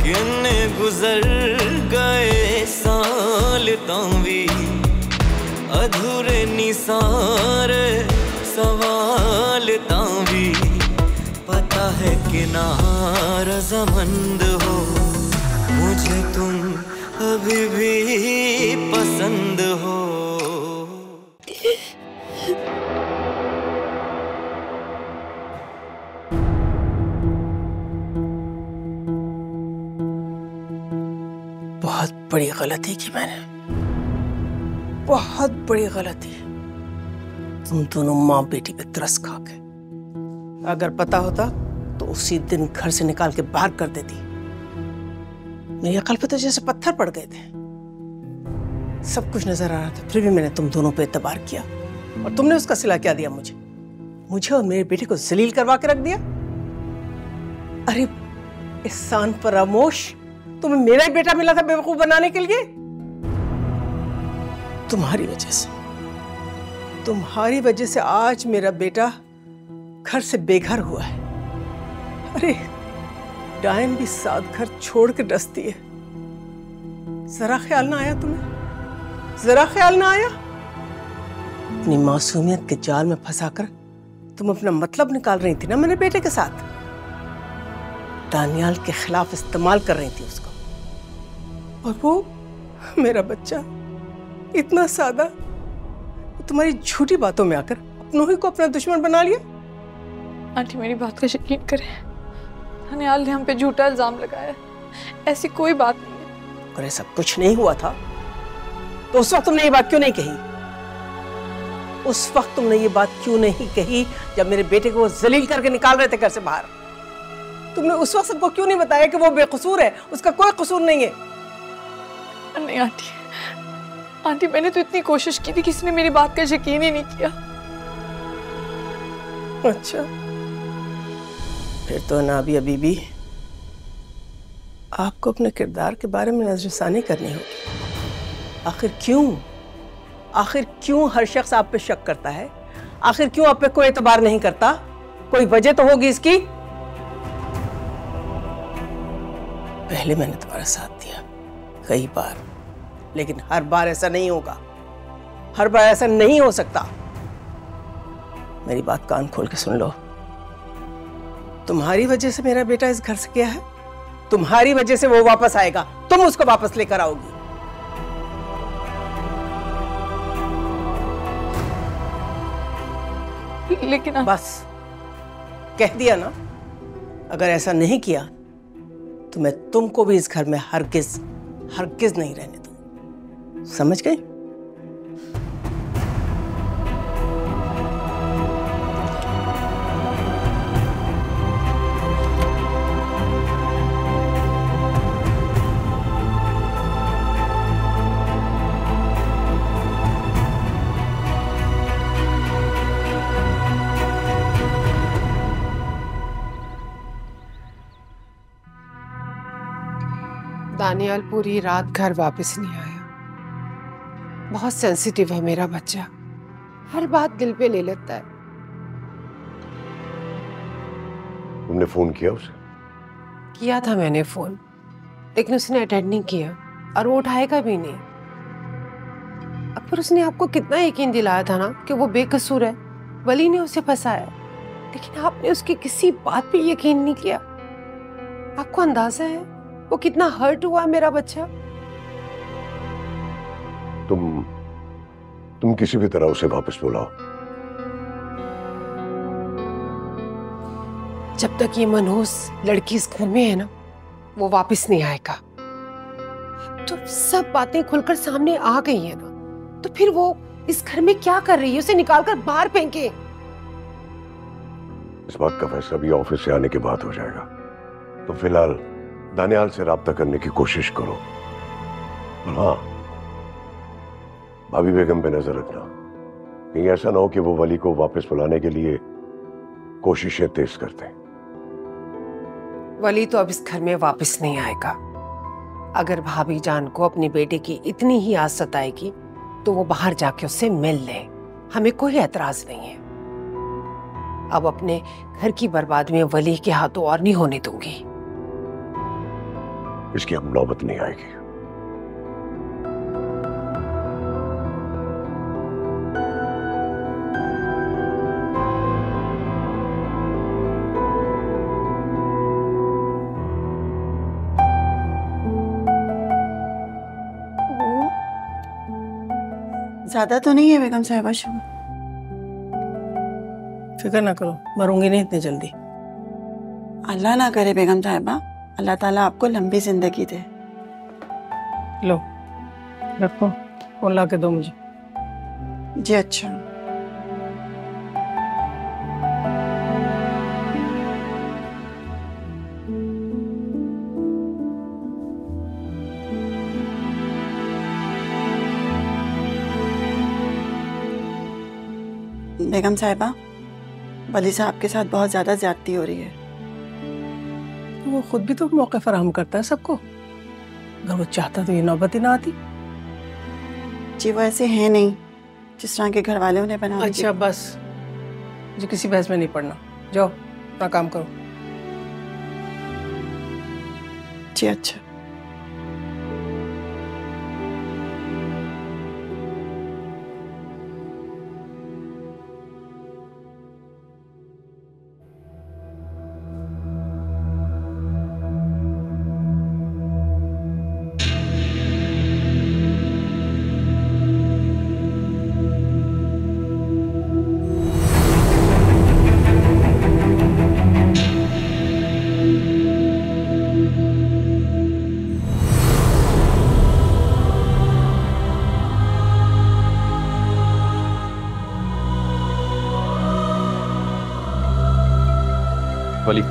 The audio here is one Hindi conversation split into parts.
किन्ने गुजर गए साल तावी अधूरे नी सारे सवाल तावी पता है कि ना रज़ामंद हो मुझे तुम अभी भी पसंद हो। बहुत बड़ी गलती की मैंने, बहुत बड़ी गलती। तुम दोनों माँ बेटी पे तरस खा गए। अगर पता होता तो उसी दिन घर से निकाल के बाहर कर देती। मेरी अकल पे तो जैसे पत्थर पड़ गए थे। सब कुछ नजर आ रहा था, फिर भी मैंने तुम दोनों पे एतबार किया। और तुमने उसका सिला क्या दिया मुझे? मुझे और मेरे बेटे को जलील करवा के रख दिया। अरे एहसान फरामोश, तुम्हें मेरा ही बेटा मिला था बेवकूफ बनाने के लिए। तुम्हारी वजह से आज मेरा बेटा घर से बेघर हुआ है। अरे डायन भी साथ घर छोड़ के डसती है। जरा ख्याल ना आया तुम्हें? जरा ख्याल ना आया? अपनी मासूमियत के जाल में फंसाकर तुम अपना मतलब निकाल रही थी ना मेरे बेटे के साथ। दानियाल के खिलाफ इस्तेमाल कर रही थी उसको। और वो मेरा बच्चा इतना सादा, तुम्हारी झूठी बातों में आकर अपनों ही को अपना दुश्मन बना लिया। आंटी मेरी बात का यकीन करें, दानियाल ने हम पे झूठा इल्जाम लगाया। ऐसी कोई बात नहीं है। अगर ऐसा कुछ नहीं हुआ था तो उस वक्त तुमने ये बात क्यों नहीं कही? उस वक्त तुमने ये बात क्यों नहीं कही जब मेरे बेटे को जलील करके निकाल रहे थे घर से बाहर? तुमने उस वक्त सबको क्यों नहीं बताया कि वो बेकसूर है, उसका कोई कसूर नहीं है? नहीं आंटी मैंने तो इतनी कोशिश की थी, किसी ने मेरी बात का यकीन ही नहीं किया। अच्छा, फिर तो नाबिया बीबी आपको अपने किरदार के बारे में नजरसानी करनी होगी। आखिर क्यों हर शख्स आप पे शक करता है? आखिर क्यों आप पे कोई एतबार नहीं करता? कोई वजह तो होगी इसकी। पहले मैंने तुम्हारा साथ दिया कई बार, लेकिन हर बार ऐसा नहीं होगा। हर बार ऐसा नहीं हो सकता। मेरी बात कान खोल के सुन लो। तुम्हारी वजह से मेरा बेटा इस घर से गया है, तुम्हारी वजह से वो वापस आएगा, तुम उसको वापस लेकर आओगी। लेकिन बस कह दिया ना। अगर ऐसा नहीं किया तो मैं तुमको भी इस घर में हरगिज नहीं रहने दूंगी। समझ गए? दानियाल पूरी रात घर वापस नहीं आया। बहुत सेंसिटिव है मेरा बच्चा, हर बात दिल पे ले लेता है। तुमने फोन किया उसे? किया था मैंने फोन, लेकिन उसने अटेंड नहीं किया और वो उठाएगा भी नहीं। अकबर उसने आपको कितना यकीन दिलाया था ना कि वो बेकसूर है, वली ने उसे फंसाया, लेकिन आपने उसकी किसी बात पे यकीन नहीं किया। आपको अंदाजा है वो कितना हर्ट हुआ मेरा बच्चा? तुम किसी भी तरह उसे वापस बुलाओ। जब तक ये मनहूस लड़की इस घर में है ना, वो वापस नहीं आएगा। तो सब बातें खुलकर सामने आ गई है ना, तो फिर वो इस घर में क्या कर रही है? उसे निकालकर बाहर फेंके। इस बात का फैसला भी ऑफिस से आने के बाद हो जाएगा। तो फिलहाल दानियाल से राब्ता करने की कोशिश करो। और हाँ, भाभी बेगम पे नजर रखना, कहीं ऐसा ना हो कि वो वली को वापस बुलाने के लिए कोशिशें तेज करते हैं। वली तो अब इस घर में वापस नहीं आएगा। अगर भाभी जान को अपने बेटे की इतनी ही आस सताएगी तो वो बाहर जाके उससे मिल ले, हमें कोई एतराज नहीं है। अब अपने घर की बर्बादी में वली के हाथों और नहीं होने दूंगी। इसकी अब नौबत नहीं आएगी। ज्यादा तो नहीं है बेगम साहिबा शुगर? फिक्र ना करो, मरूंगी नहीं इतनी जल्दी। अल्लाह ना करे बेगम साहिबा, अल्लाह ताला आपको लंबी जिंदगी दे। लो रखो, फोन ला के दो मुझे। जी अच्छा। बेगम साहिबा, वली साहब के साथ बहुत ज्यादा ज्यादती हो रही है। वो खुद भी तो मौके फराहम करता है सबको। अगर वो चाहता तो ये नौबत ही ना आती। जी वो ऐसे है नहीं जिस तरह के घर वाले उन्हें बना। अच्छा बस, मुझे किसी बहस में नहीं पड़ना। जाओ अपना काम करो। जी अच्छा। वली,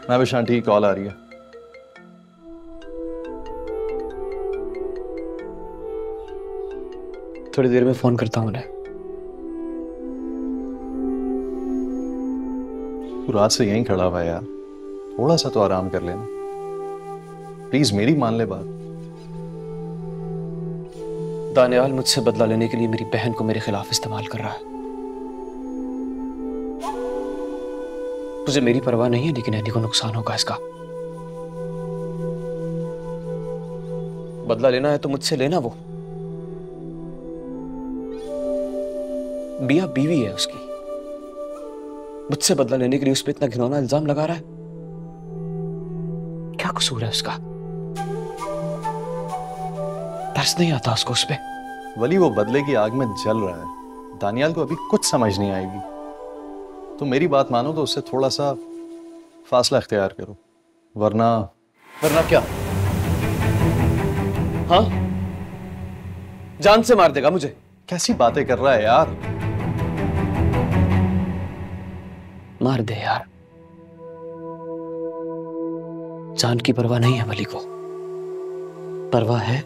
मैं विश आंटी की कॉल आ रही है। थोड़ी देर में फोन करता हूँ उन्हें। तू रात से यहीं खड़ा हुआ है यार, थोड़ा सा तो आराम कर लेना प्लीज, मेरी मान ले बात। दानियाल मुझसे बदला लेने के लिए मेरी बहन को मेरे खिलाफ इस्तेमाल कर रहा है। मुझे मेरी परवाह नहीं है, लेकिन एनी को नुकसान होगा इसका। बदला लेना है तो मुझसे लेना। वो बिया बीवी है उसकी, मुझसे बदला लेने के लिए उस पर इतना घिनौना इल्जाम लगा रहा है। क्या कसूर है उसका? तरस नहीं आता उसको उस पे? वली वो बदले की आग में जल रहा है, दानियाल को अभी कुछ समझ नहीं आएगी। तो मेरी बात मानो तो उससे थोड़ा सा फासला इख्तियार करो, वरना क्या? हाँ, जान से मार देगा मुझे। कैसी बातें कर रहा है यार? मार दे यार, जान की परवाह नहीं है वली को, परवाह है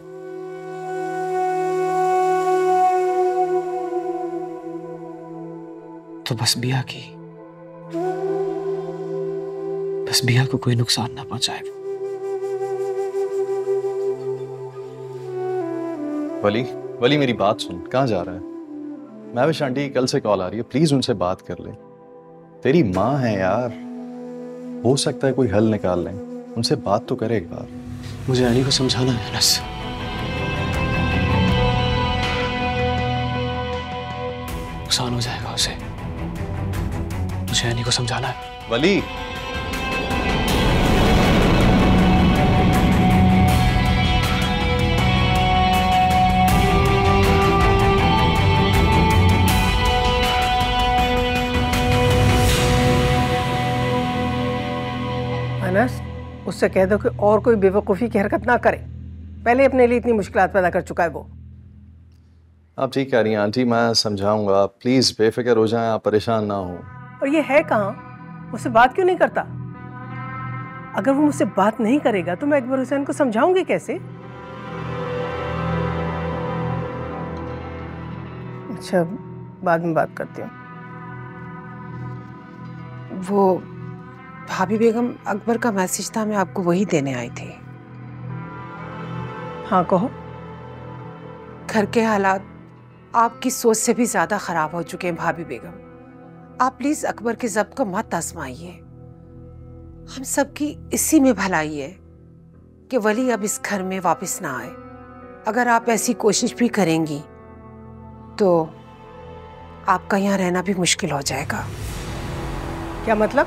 तो बस बिया की, बस बिया को कोई नुकसान ना पहुंचाए। वली, वली मेरी बात सुन, कहां जा रहा है? मैं विश आंटी की कल से कॉल आ रही है, प्लीज उनसे बात कर ले। तेरी माँ है यार, हो सकता है कोई हल निकाल लें, उनसे बात तो करे एक बार। मुझे एनी को समझाना है अनस, नुकसान हो जाएगा उसे। मुझे एनी को समझाना है। वली, अनस, उससे कह दो कि और कोई बेवकूफ़ी की हरकत ना करे। पहले अपने लिए इतनी मुश्किलात पैदा कर चुका है वो। आप ठीक कह रही हैं आंटी, मैं समझाऊंगा, प्लीज बेफिक्र हो जाएं, आप परेशान ना हो। और ये है कहाँ, मुझसे बात क्यों नहीं करता? अगर वो मुझसे बात नहीं करेगा तो मैं अकबर हुसैन को समझाऊंगी कैसे? अच्छा, बाद में बात करती हूँ। वो भाभी बेगम, अकबर का मैसेज था, मैं आपको वही देने आई थी। हाँ कहो। घर के हालात आपकी सोच से भी ज्यादा खराब हो चुके हैं भाभी बेगम। आप प्लीज अकबर के ज़ब्त को मत आजमाइए, हम सबकी इसी में भलाई है। कि वली अब इस घर में वापस ना आए। अगर आप ऐसी कोशिश भी करेंगी तो आपका यहाँ रहना भी मुश्किल हो जाएगा। क्या मतलब?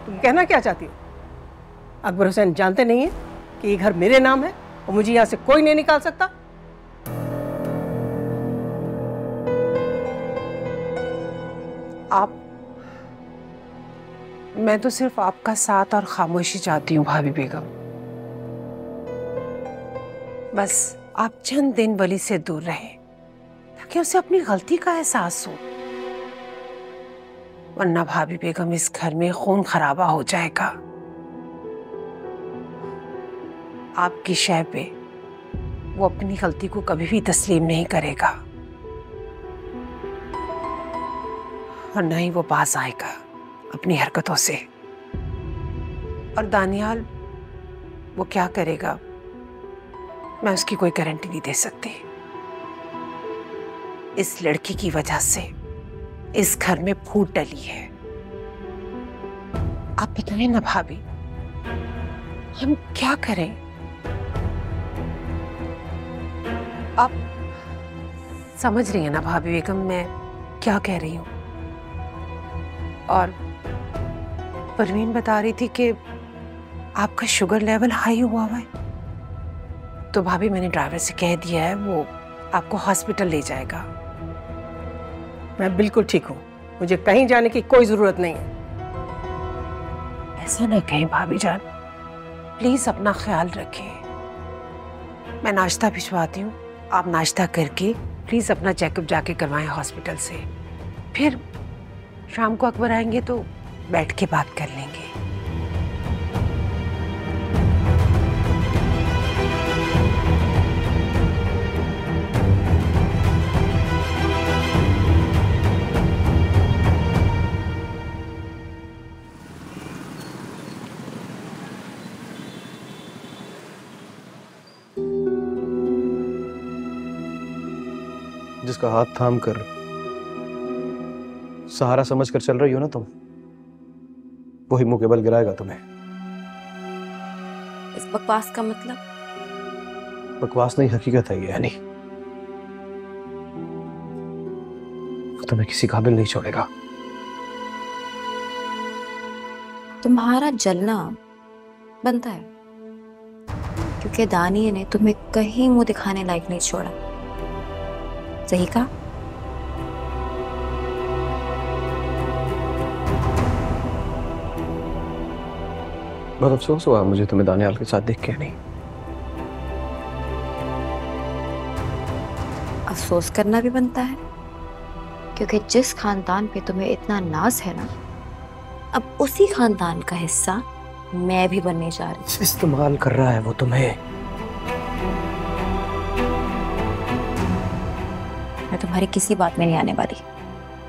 तुम कहना क्या चाहती हो? अकबर हुसैन जानते नहीं है कि ये घर मेरे नाम है और मुझे यहाँ से कोई नहीं निकाल सकता? मैं तो सिर्फ आपका साथ और खामोशी चाहती हूँ भाभी बेगम। बस आप चंद दिन वली से दूर रहें ताकि उसे अपनी गलती का एहसास हो, वरना भाभी बेगम इस घर में खून खराबा हो जाएगा। आपकी शय पे वो अपनी गलती को कभी भी तस्लीम नहीं करेगा और न ही वो बाज आएगा अपनी हरकतों से। और दानियाल वो क्या करेगा मैं उसकी कोई गारंटी नहीं दे सकती। इस लड़की की वजह से इस घर में फूट डली है। आप बताएं ना भाभी, हम क्या करें? आप समझ रही हैं ना भाभी बेगम मैं क्या कह रही हूँ? और परवीन बता रही थी कि आपका शुगर लेवल हाई हुआ है, तो भाभी मैंने ड्राइवर से कह दिया है वो आपको हॉस्पिटल ले जाएगा। मैं बिल्कुल ठीक हूँ, मुझे कहीं जाने की कोई जरूरत नहीं है। ऐसा ना कहें भाभी जान, प्लीज अपना ख्याल रखें। मैं नाश्ता भिजवाती हूँ, आप नाश्ता करके प्लीज अपना चेकअप जाके करवाएं हॉस्पिटल से। फिर शाम को अकबर आएंगे तो बैठ के बात कर लेंगे। जिसका हाथ थाम कर सहारा समझ कर चल रही हो ना तुम, वही मुंह के बल गिराएगा तुम्हें। इस बकवास का मतलब? बकवास नहीं, हकीकत है ये। यानी वो तुम्हें किसी काबिल नहीं छोड़ेगा। तुम्हारा जलना बनता है क्योंकि दानिया ने तुम्हें कहीं मुंह दिखाने लायक नहीं छोड़ा। सही कहा? बहुत अफसोस हुआ मुझे तुम्हें दानियाल के साथ देख के। नहीं, अफसोस करना भी बनता है क्योंकि जिस खानदान पे तुम्हें इतना नाज है ना, अब उसी खानदान का हिस्सा मैं भी बनने जा रही हूँ। इस्तेमाल कर रहा है वो तुम्हें। मैं तुम्हारी किसी बात में नहीं आने वाली।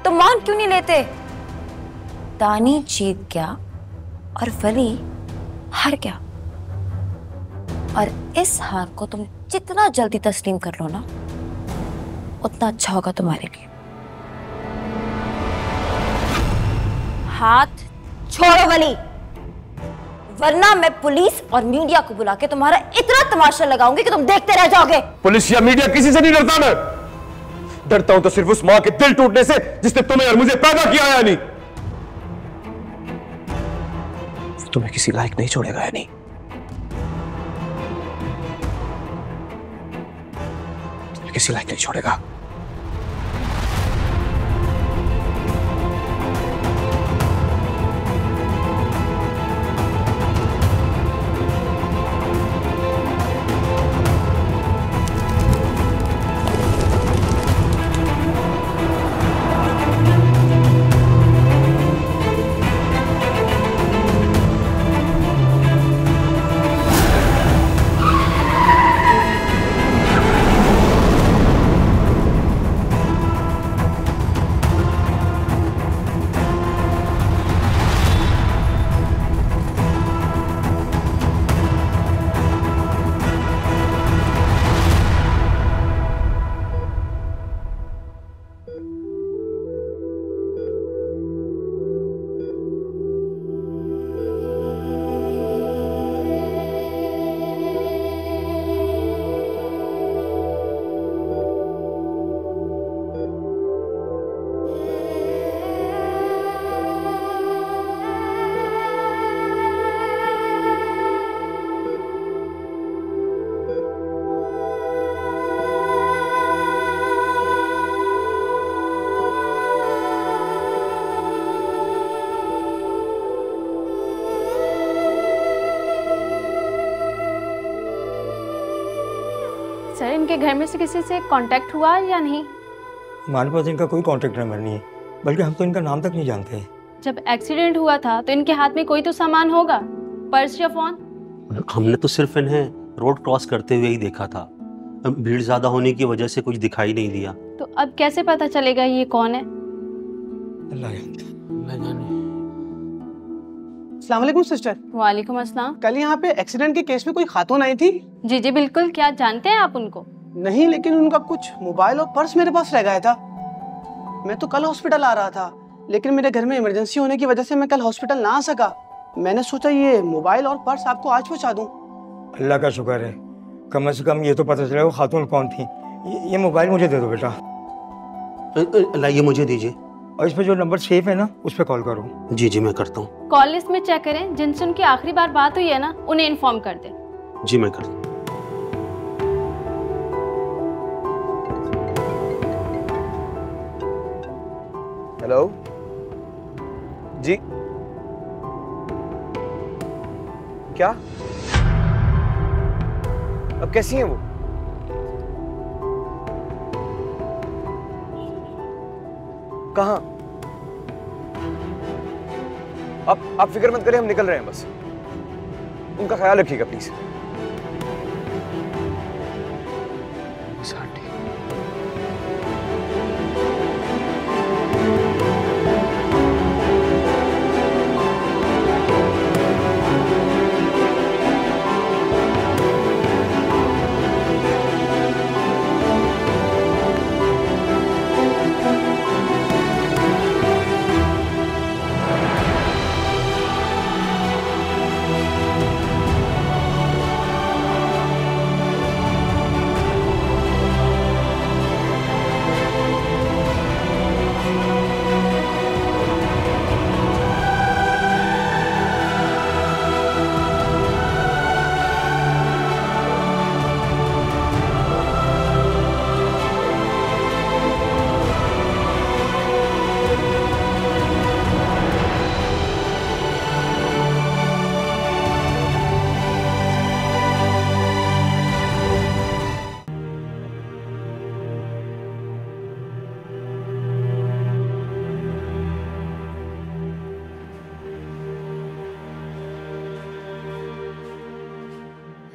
तुम मान क्यों नहीं लेते? दानी जीत गया और वली हार गया, और इस हार को तुम जितना जल्दी तस्लीम कर लो ना, उतना अच्छा होगा तुम्हारे लिए। हाथ छोड़ो वली, वरना मैं पुलिस और मीडिया को बुला के तुम्हारा इतना तमाशा लगाऊंगी कि तुम देखते रह जाओगे। पुलिस या मीडिया किसी से नहीं डरता मैं। डरता हूं तो सिर्फ उस मां के दिल टूटने से जिसने तुम्हें और मुझे पैदा किया है। नहीं, तुम्हें किसी लायक नहीं छोड़ेगा। यानी तुम्हें किसी लायक नहीं छोड़ेगा। सर इनके घर में से किसी से कांटेक्ट हुआ या नहीं? हमारे पास इनका कोई कांटेक्ट नंबर नहीं है, बल्कि हम तो इनका नाम तक नहीं जानते। जब एक्सीडेंट हुआ था तो इनके हाथ में कोई तो सामान होगा, पर्स या फोन। हमने तो सिर्फ इन्हें रोड क्रॉस करते हुए ही देखा था, भीड़ ज्यादा होने की वजह से कुछ दिखाई नहीं दिया। तो अब कैसे पता चलेगा ये कौन है? अल्लाह जाने। अस्सलाम वालेकुम सिस्टर। वालेकुम अस्सलाम। कल यहाँ पे एक्सीडेंट के केस में कोई खातून आई थी? जी जी बिल्कुल। क्या जानते हैं आप उनको? नहीं, लेकिन उनका कुछ मोबाइल और पर्स मेरे पास रह गया था। मैं तो कल हॉस्पिटल आ रहा था, लेकिन मेरे घर में इमरजेंसी होने की वजह से मैं कल हॉस्पिटल ना आ सका। मैंने सोचा ये मोबाइल और पर्स आपको आज पहुँचा दूँ। अल्लाह का शुक्र है, कम से कम ये तो पता चला वो खातून कौन थी। ये मोबाइल मुझे दे दो बेटा। अल्लाह ये मुझे दीजिए। और इस पे जो नंबर सेव है ना, उस पे कॉल करो। जी जी मैं करता हूँ। कॉल लिस्ट में चेक करें, जिनसे उनकी आखिरी बार बात हुई है ना, उन्हें इन्फॉर्म कर दें। जी मैं करता हूँ। हेलो जी, क्या? अब कैसी हैं वो? कहाँ? आप फिक्र मत करें, हम निकल रहे हैं, बस उनका ख्याल रखिएगा प्लीज।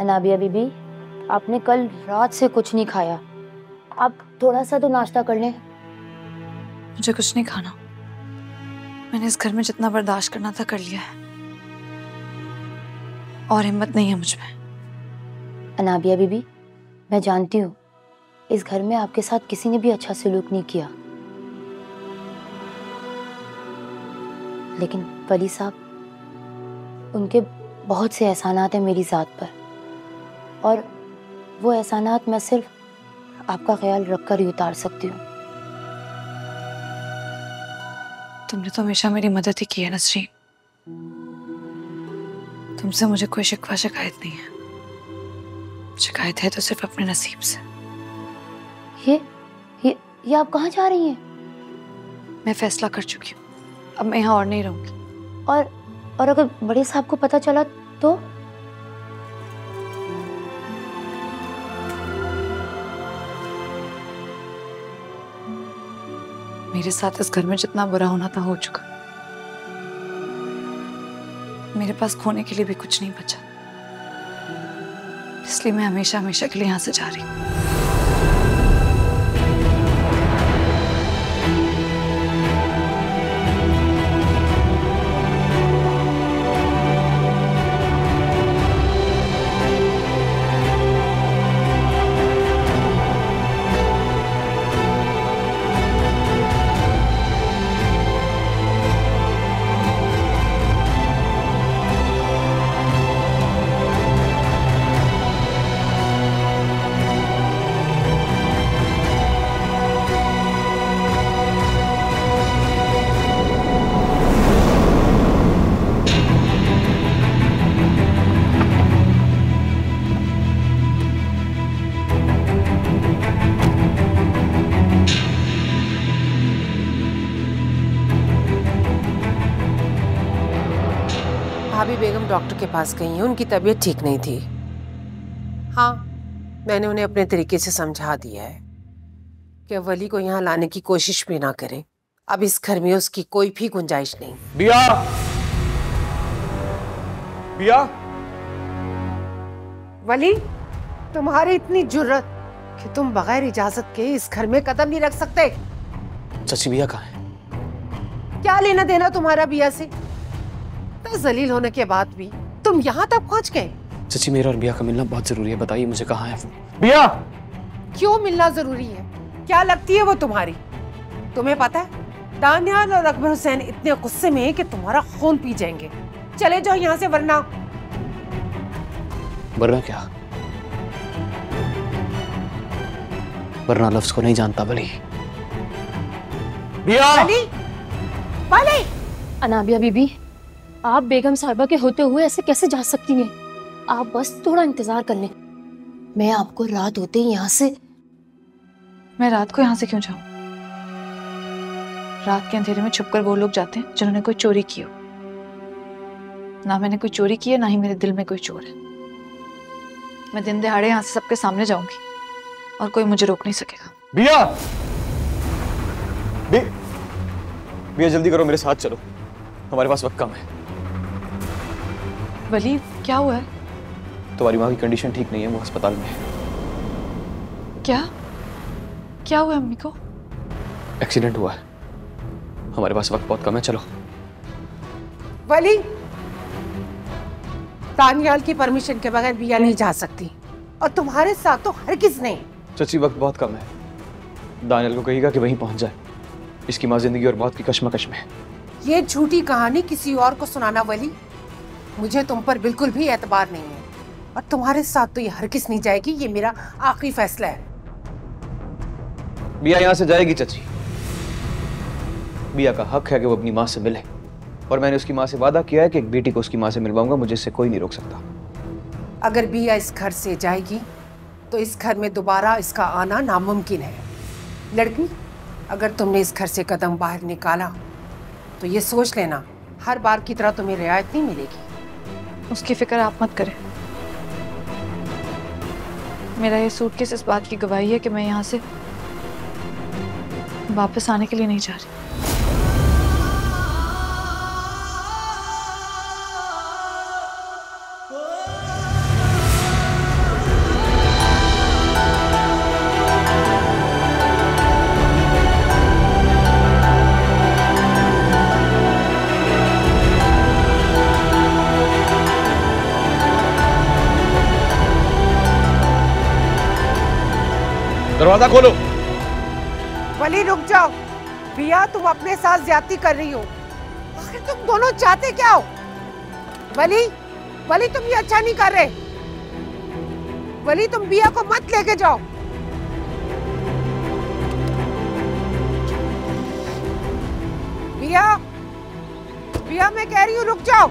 अनाबिया बीबी, आपने कल रात से कुछ नहीं खाया, आप थोड़ा सा तो नाश्ता कर लें। मुझे कुछ नहीं खाना, मैंने इस घर में जितना बर्दाश्त करना था कर लिया है, और हिम्मत नहीं है मुझ में। अनाबिया बीबी, मैं जानती हूँ इस घर में आपके साथ किसी ने भी अच्छा सलूक नहीं किया, लेकिन वली साहब, उनके बहुत से एहसानात हैं मेरी ज़ात पर, और वो एहसानात मैं सिर्फ आपका ख्याल रखकर ही उतार सकती हूँ। तुमने तो हमेशा मेरी मदद ही की है नसरीन, तुमसे मुझे कोई शिकवा शिकायत नहीं है। शिकायत है तो सिर्फ अपने नसीब से। ये आप कहाँ जा रही हैं? मैं फैसला कर चुकी हूँ, अब मैं यहाँ और नहीं रहूंगी। और अगर बड़े साहब को पता चला तो? मेरे साथ इस घर में जितना बुरा होना था हो चुका, मेरे पास खोने के लिए भी कुछ नहीं बचा, इसलिए मैं हमेशा हमेशा के लिए यहाँ से जा रही हूँ। भाभी बेगम डॉक्टर के पास गई हैं, उनकी तबीयत ठीक नहीं थी। हाँ, मैंने उन्हें अपने तरीके से समझा दिया है कि वली को यहाँ लाने की कोशिश भी ना करें। अब इस घर में उसकी कोई भी गुंजाइश नहीं। बिया, बिया, वली, तुम्हारी इतनी जुर्रत कि तुम बगैर इजाजत के इस घर में कदम नहीं रख सकते। चाची बिया कहाँ है? क्या लेना देना तुम्हारा बिया से? तो जलील होने के बाद भी तुम यहाँ तक पहुँच गए। चाची मेरा और बिया का मिलना बहुत जरूरी है, बताइए मुझे कहाँ है वो? बिया, क्यों मिलना जरूरी है? क्या लगती है वो तुम्हारी? तुम्हें पता है दानियाल और अकबर हुसैन इतने गुस्से में हैं कि तुम्हारा खून पी जाएंगे। चले जाओ यहाँ से, वरना क्या? वरना लफ्ज को नहीं जानता वली। बिया, वली, अनाबिया बीबी, आप बेगम साहिबा के होते हुए ऐसे कैसे जा सकती हैं? आप बस थोड़ा इंतजार कर लें। मैं आपको रात होते ही यहाँ से। मैं रात को यहाँ से क्यों जाऊं? रात के अंधेरे में छुपकर वो लोग जाते हैं जिन्होंने कोई चोरी की हो। ना मैंने कोई चोरी की है, ना ही मेरे दिल में कोई चोर है। मैं दिन दहाड़े यहाँ से सबके सामने जाऊंगी और कोई मुझे रोक नहीं सकेगा। बिया, बिया जल्दी करो, मेरे साथ चलो, हमारे पास वक्त कम है। वली, क्या हुआ है? तुम्हारी माँ की कंडीशन ठीक नहीं है, वो अस्पताल में है। क्या हुआ अम्मी को? एक्सीडेंट हुआ है, हमारे पास वक्त बहुत कम है, चलो। वली, दानियाल की परमिशन के बगैर बिया नहीं जा सकती और तुम्हारे साथ तो हरगिज़ नहीं। चाची वक्त बहुत कम है, दानियाल को कहिएगा कि वहीं पहुंच जाए। इसकी माँ जिंदगी और मौत की कश्मकश में है। ये झूठी कहानी किसी और को सुनाना वली, मुझे तुम पर बिल्कुल भी एतबार नहीं है और तुम्हारे साथ तो ये हरगिज़ नहीं जाएगी। ये मेरा आखिरी फैसला है। बिया यहाँ से जाएगी चाची। बिया का हक है कि वो अपनी माँ से मिले और मैंने उसकी माँ से वादा किया है कि एक बेटी को उसकी माँ से मिलवाऊंगा, मुझे इससे कोई नहीं रोक सकता। अगर बिया इस घर से जाएगी तो इस घर में दोबारा इसका आना नामुमकिन है। लड़की, अगर तुमने इस घर से कदम बाहर निकाला तो ये सोच लेना हर बार की तरह तुम्हें रियायत नहीं मिलेगी। उसकी फिक्र आप मत करें। मेरा ये सूटकेस इस बात की गवाही है कि मैं यहाँ से वापस आने के लिए नहीं जा रही। दरवाजा खोलो। वली रुक जाओ। बिया, तुम अपने साथ ज्यादती कर रही हो। आखिर तुम दोनों चाहते क्या हो? वली, वली तुम ये अच्छा नहीं कर रहे। वली, तुम बिया को मत लेके जाओ। बिया, बिया मैं कह रही हूँ रुक जाओ।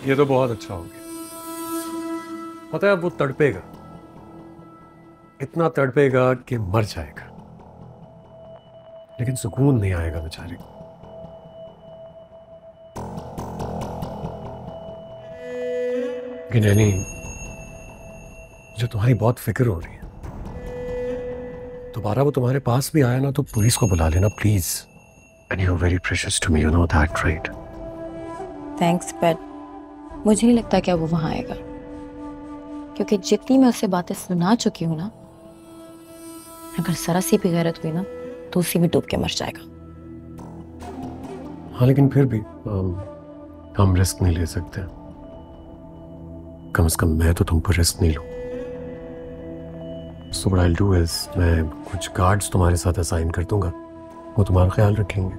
ये तो बहुत अच्छा हो गया। पता है, वो तड़पेगा, इतना तड़पेगा कि मर जाएगा, लेकिन सुकून नहीं आएगा बेचारे को। लेकिन यानी जो तुम्हारी बहुत फिक्र हो रही है, दोबारा वो तुम्हारे पास भी आया ना तो पुलिस को बुला लेना please. And you are very precious to me, you know that right? Thanks, but मुझे नहीं लगता कि अब वो वहां आएगा, क्योंकि जितनी मैं उससे बातें सुना चुकी हूं ना, अगर जरा सी भी गैरत हुई ना तो उसी में डूब के मर जाएगा। हाँ, लेकिन फिर भी हम रिस्क नहीं ले सकते। कम से कम मैं तो तुम पर रिस्क नहीं लूं। So what I'll do is, मैं कुछ गार्ड्स तुम्हारे साथ असाइन कर दूंगा, वो तुम्हारा ख्याल रखेंगे।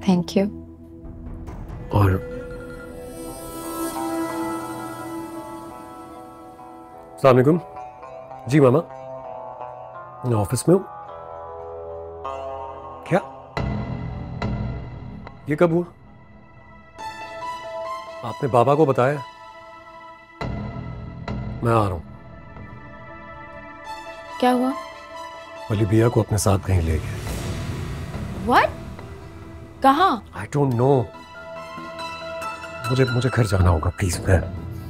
Thank you. और अस्सलाम वालेकुम। जी मामा, मैं ऑफिस में हूँ। ये कब हुआ? आपने बाबा को बताया? मैं आ रहा हूं। क्या हुआ? वली बिया को अपने साथ कहीं ले गया। What? कहाँ? I don't know। मुझे घर जाना होगा, प्लीज।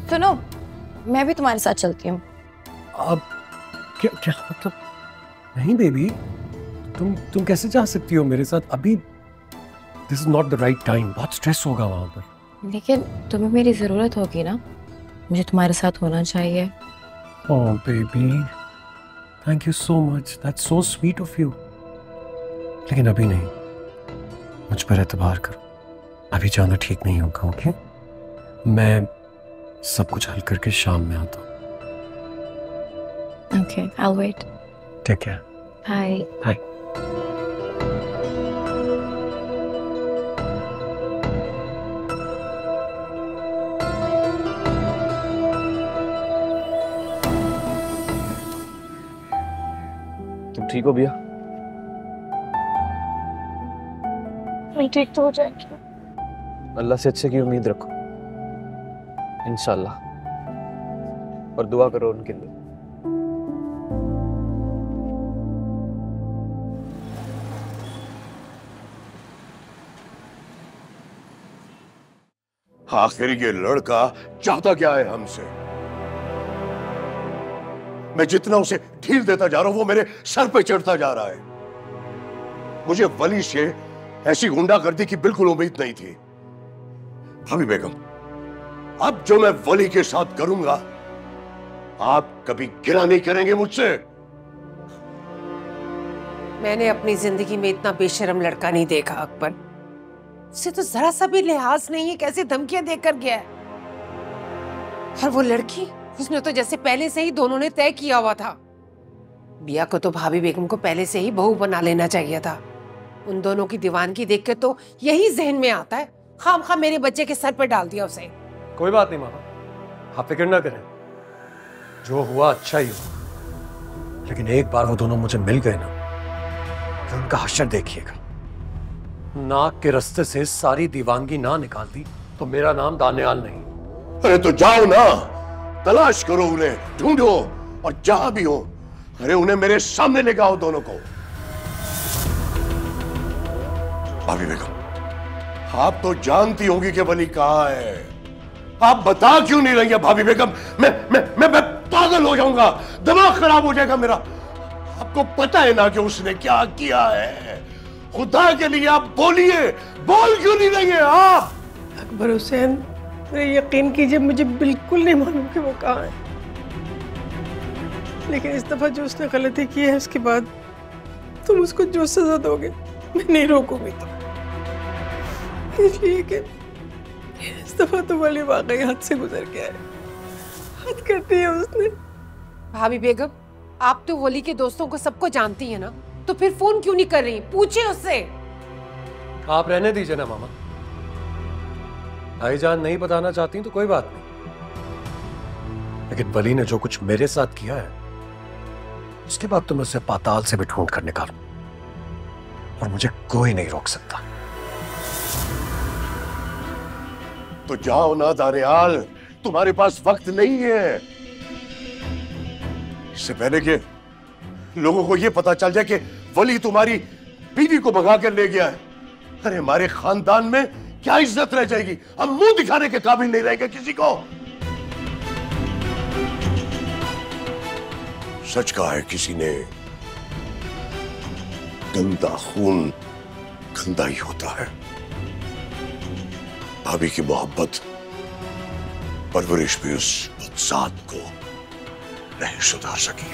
सुनो, मैं भी तुम्हारे साथ चलती हूँ। अब क्या क्या मतलब? नहीं बेबी, तुम कैसे जा सकती हो मेरे साथ अभी? This is not the right time. बहुत स्ट्रेस होगा वहां पर। लेकिन तुम्हें मेरी जरूरत होगी ना, मुझे तुम्हारे साथ होना चाहिए। ओह baby, thank you so much, that's so sweet of you. लेकिन अभी नहीं, मुझ पर एतबार करो, अभी जाना ठीक नहीं होगा। ओके, मैं सब कुछ हल करके शाम में आता हूँ। Okay, I'll wait. Take care. Bye. Bye. तुम ठीक हो भैया? मैं ठीक तो हो जाएगी। अल्लाह से अच्छे की उम्मीद रखो, इंशाल्लाह, और दुआ करो उनके लिए। आखिर ये लड़का चाहता क्या है हमसे? मैं जितना उसे ढील देता जा रहा हूं वो मेरे सर पे चढ़ता जा रहा है। मुझे वली से ऐसी गुंडागर्दी की बिल्कुल उम्मीद नहीं थी। भाभी बेगम, अब जो मैं वली के साथ करूंगा आप कभी गिला नहीं करेंगे मुझसे। मैंने अपनी जिंदगी में इतना बेशर्म लड़का नहीं देखा अकबर। उसे तो जरा सा भी लिहाज नहीं है, कैसे धमकियां देकर गया है। और वो लड़की, उसने तो जैसे पहले से ही दोनों ने तय किया हुआ था। बिया को तो भाभी बेगम को पहले से ही बहू बना लेना चाहिए था। उन दोनों की दीवानगी देख के तो यही जहन में आता है, खामखा मेरे बच्चे के सर पे डाल दिया उसे। कोई बात नहीं मामा, आप फिक्र ना करें, जो हुआ अच्छा ही हुआ। लेकिन एक बार वो दोनों मुझे मिल गए ना, तो उनका हश्र देखिएगा। नाक के रास्ते से सारी दीवानगी ना निकालती तो मेरा नाम दानियाल नहीं। अरे तो जाओ ना, तलाश करो उन्हें, ढूंढो, और जहां भी हो, अरे उन्हें मेरे सामने लेकर आओ दोनों को। भाभी बेगम, आप तो जानती होंगी कि वली कहां है। आप बता क्यों नहीं रही है भाभी बेगम? मैं पागल हो जाऊंगा, दिमाग खराब हो जाएगा मेरा। आपको पता है ना कि उसने क्या किया है। खुदा के लिए आप बोलिए, बोल क्यों नहीं रही है आप? अकबर हुसैन, यकीन कीजिए मुझे बिल्कुल नहीं मालूम कि वो कहाँ है। लेकिन इस दफा जो उसने गलती की है उसके बाद तुम उसको जो सजा दोगे मैं नहीं रोकूंगी। तो इसलिए कि इस दफा तो वली वाकई हद से गुजर गया है, हद कर दी है उसने। भाभी बेगम, आप तो वली के दोस्तों को सबको जानती है ना, तो फिर फोन क्यों नहीं कर रही? पूछिए उससे। आप रहने दीजिए ना मामा, भाईजान नहीं बताना चाहती तो कोई बात नहीं। लेकिन वली ने जो कुछ मेरे साथ किया है, उसके बाद तो मैं उसे पाताल से भी ढूंढ कर निकालूं, और मुझे कोई नहीं रोक सकता। तो जाओ ना दानियाल, तुम्हारे पास वक्त नहीं है। इससे पहले कि लोगों को यह पता चल जाए कि वली तुम्हारी बीवी को भगा कर ले गया है, अरे हमारे खानदान में क्या इज्जत रह जाएगी? हम मुंह दिखाने के काबिल नहीं रहेंगे किसी को। सच कहा है किसी ने, गंदा खून गंदा ही होता है। भाभी की मोहब्बत, परवरिश भी उस बदजात को नहीं सुधार सकी।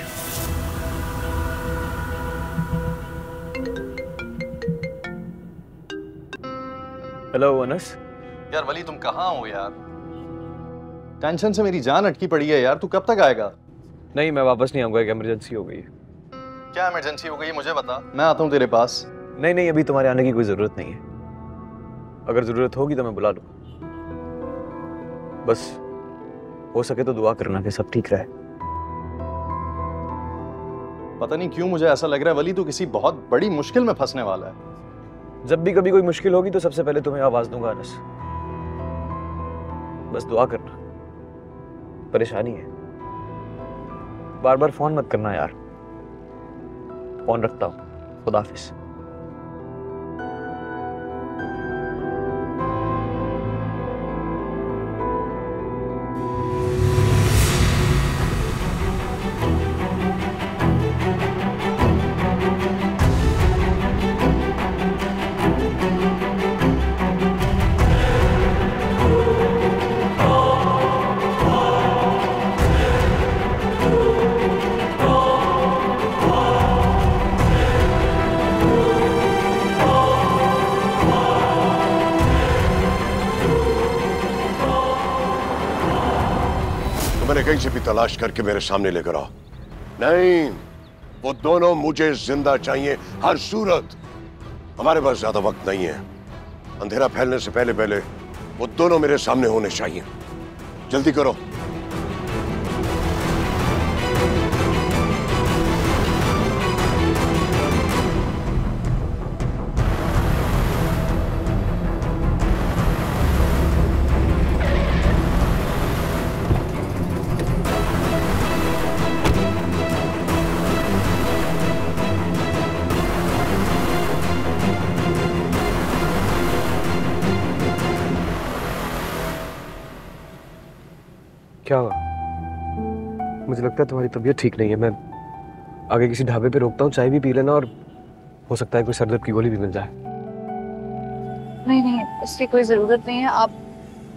हेलो अनस। यार वली, तुम कहाँ हो यार? टेंशन से मेरी जान अटकी पड़ी है यार। तू कब तक आएगा? नहीं, मैं वापस नहीं आऊंगा, एक इमरजेंसी हो गई है। क्या इमरजेंसी हो गई है मुझे बता, मैं आता हूँ तेरे पास। नहीं, अभी तुम्हारे आने की कोई जरूरत नहीं है। अगर जरूरत होगी तो मैं बुला लूंगा। बस हो सके तो दुआ करना कि सब ठीक रहे। पता नहीं क्यों मुझे ऐसा लग रहा है वली तू किसी बहुत बड़ी मुश्किल में फंसने वाला है। जब भी कभी कोई मुश्किल होगी तो सबसे पहले तुम्हें आवाज दूंगा अनस। बस दुआ करना, परेशानी है। बार बार फोन मत करना यार। फोन रखता हूं, खुदा हाफिज। कहीं से भी तलाश करके मेरे सामने लेकर आओ। नहीं, वो दोनों मुझे जिंदा चाहिए हर सूरत। हमारे पास ज्यादा वक्त नहीं है। अंधेरा फैलने से पहले पहले वो दोनों मेरे सामने होने चाहिए। जल्दी करो। क्या हुआ? मुझे लगता है तुम्हारी तबीयत ठीक नहीं है। मैं आगे किसी ढाबे पे रोकता हूँ, चाय भी पी लेना और हो सकता है कोई सर दर्द की गोली भी मिल जाए। नहीं नहीं, इसकी कोई जरूरत नहीं है। आप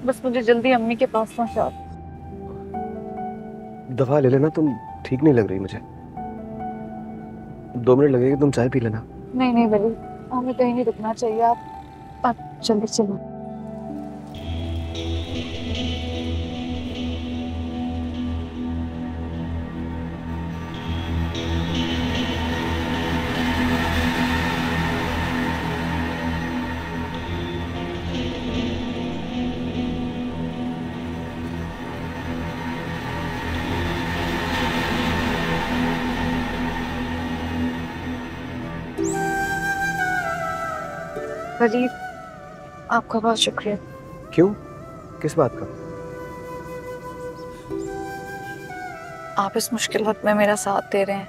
बस मुझे जल्दी अम्मी के पास पहुंचा। दवा ले लेना, तुम ठीक नहीं लग रही मुझे। 2 मिनट लगेंगे, तुम चाय पी लेना। नहीं नहीं वली, हमें कहीं नहीं रुकना चाहिए। आप जल्दी चलो। वली, आपका बहुत शुक्रिया। क्यों? किस बात का? आप इस मुश्किल वक्त में मेरा साथ दे रहे हैं,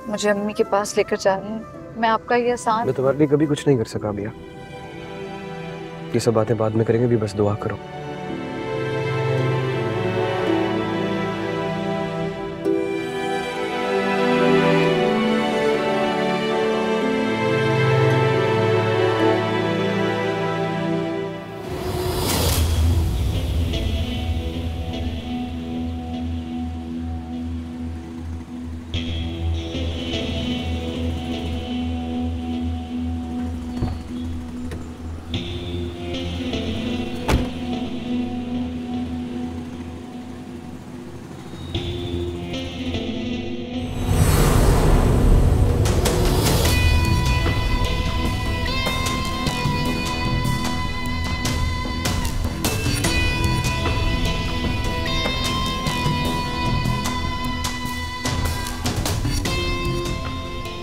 मुझे अम्मी के पास लेकर जा रहे हैं। मैं आपका ये एहसान। मैं तुम्हारे लिए कभी कुछ नहीं कर सका बिया। ये सब बातें बाद में करेंगे, भी बस दुआ करो।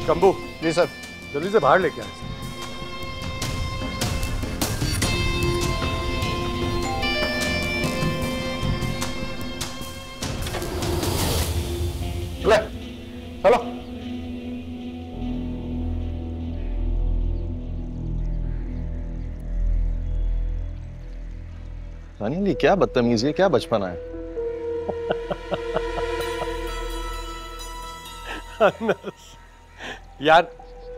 शंभू। जी सर। जल्दी से बाहर लेके आए। ले, चलो। दानियल, ये क्या बदतमीजी है, क्या बचपना है? यार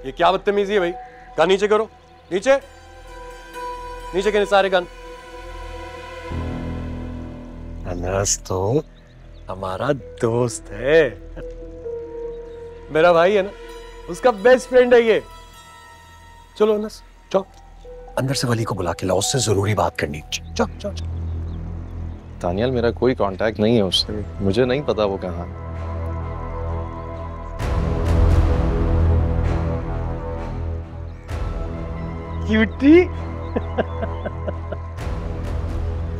ये क्या बदतमीजी है भाई? गन नीचे करो, नीचे नीचे के सारे गन। अनस तो हमारा दोस्त है, मेरा भाई है ना, उसका बेस्ट फ्रेंड है ये। चलो अनस, चलो अंदर से वली को बुला के लाओ, उससे जरूरी बात करनी। चलो चलो। दानियल, मेरा कोई कांटेक्ट नहीं है उससे, मुझे नहीं पता वो कहाँ है। क्यूटी।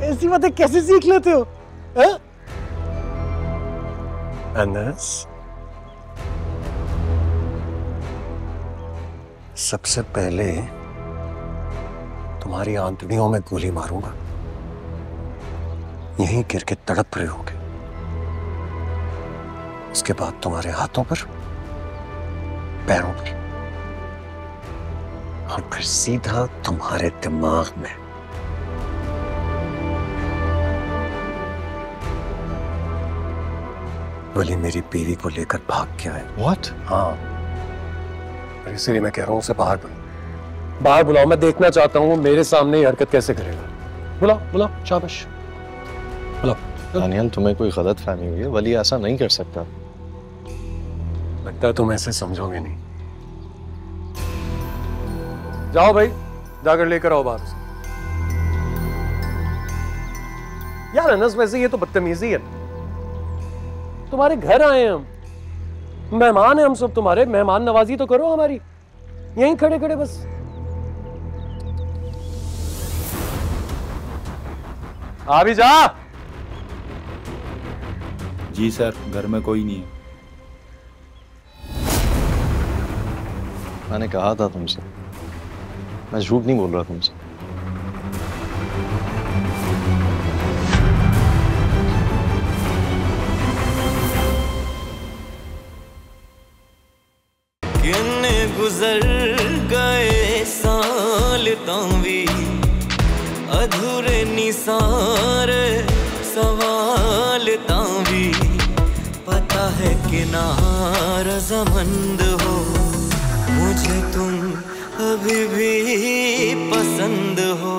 ऐसी बातें कैसे सीख लेते हो? अनस, सबसे पहले तुम्हारी आंतड़ियों में गोली मारूंगा, यहीं गिर के तड़प रहे होगे। उसके बाद तुम्हारे हाथों पर, पैरों पर, और फिर सीधा तुम्हारे दिमाग में। वली मेरी बीवी को लेकर भाग गया है। What? हाँ, इसीलिए मैं कह रहा हूं उसे बाहर बाहर बुलाओ। मैं देखना चाहता हूं वो मेरे सामने ये हरकत कैसे करेगा। बुलाओ बुलाओ, शाबाश बुलाओ। दानियल, तुम्हें कोई गलत फहमी हुई है, वली ऐसा नहीं कर सकता। लगता है तुम ऐसे समझोगे नहीं। जाओ भाई, जाकर लेकर आओ बाहर से। यार अनस, वैसे ये तो बदतमीजी है। तुम्हारे घर आए हम, मेहमान हैं हम सब तुम्हारे, मेहमान नवाजी तो करो हमारी, यहीं खड़े खड़े बस। आ भी जा। जी सर, घर में कोई नहीं है। मैंने कहा था तुमसे, मैं झूठ नहीं बोल रहा तुमसे। किन्ने गुजर गए साल तावी, अधूरे निसारे सवाल तावी। पता है कि नारज़मंद हो, मुझे तुम अभी भी पसंद हो।